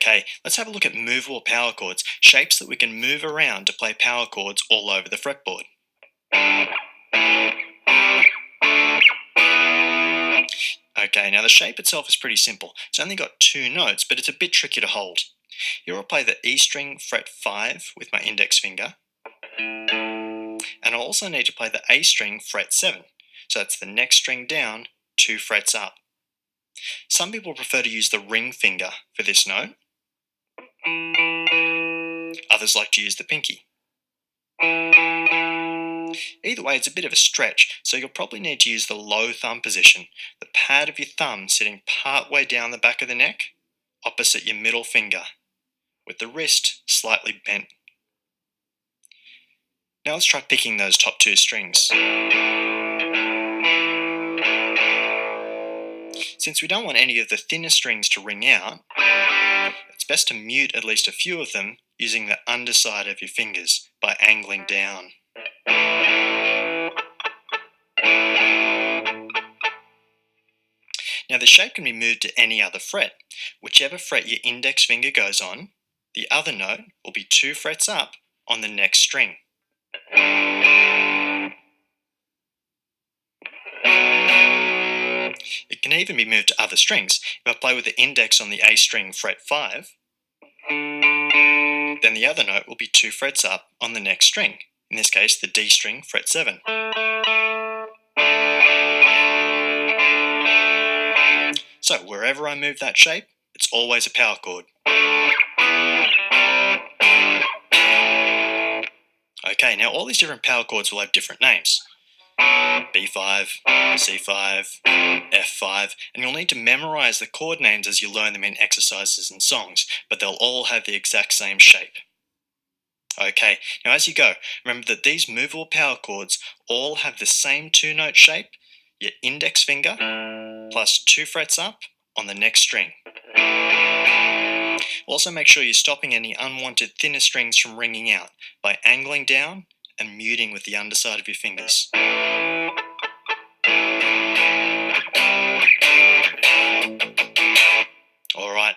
Okay, let's have a look at movable power chords, shapes that we can move around to play power chords all over the fretboard. Okay, now the shape itself is pretty simple. It's only got 2 notes, but it's a bit tricky to hold. Here I'll play the E string fret 5 with my index finger, and I'll also need to play the A string fret 7, so that's the next string down, 2 frets up. Some people prefer to use the ring finger for this note. Others like to use the pinky. Either way, it's a bit of a stretch, so you'll probably need to use the low thumb position, the pad of your thumb sitting part way down the back of the neck, opposite your middle finger, with the wrist slightly bent. Now let's try picking those top 2 strings. Since we don't want any of the thinner strings to ring out, it's best to mute at least a few of them using the underside of your fingers by angling down. Now the shape can be moved to any other fret. Whichever fret your index finger goes on, the other note will be 2 frets up on the next string. It can even be moved to other strings. If I play with the index on the A string fret 5, then the other note will be 2 frets up on the next string, in this case the D string fret 7. So wherever I move that shape, it's always a power chord. Okay, now all these different power chords will have different names. B5, C5, F5, and you'll need to memorize the chord names as you learn them in exercises and songs, but they'll all have the exact same shape. Okay, now as you go, remember that these movable power chords all have the same 2-note shape, your index finger plus 2 frets up on the next string. Also make sure you're stopping any unwanted thinner strings from ringing out by angling down and muting with the underside of your fingers. Alright,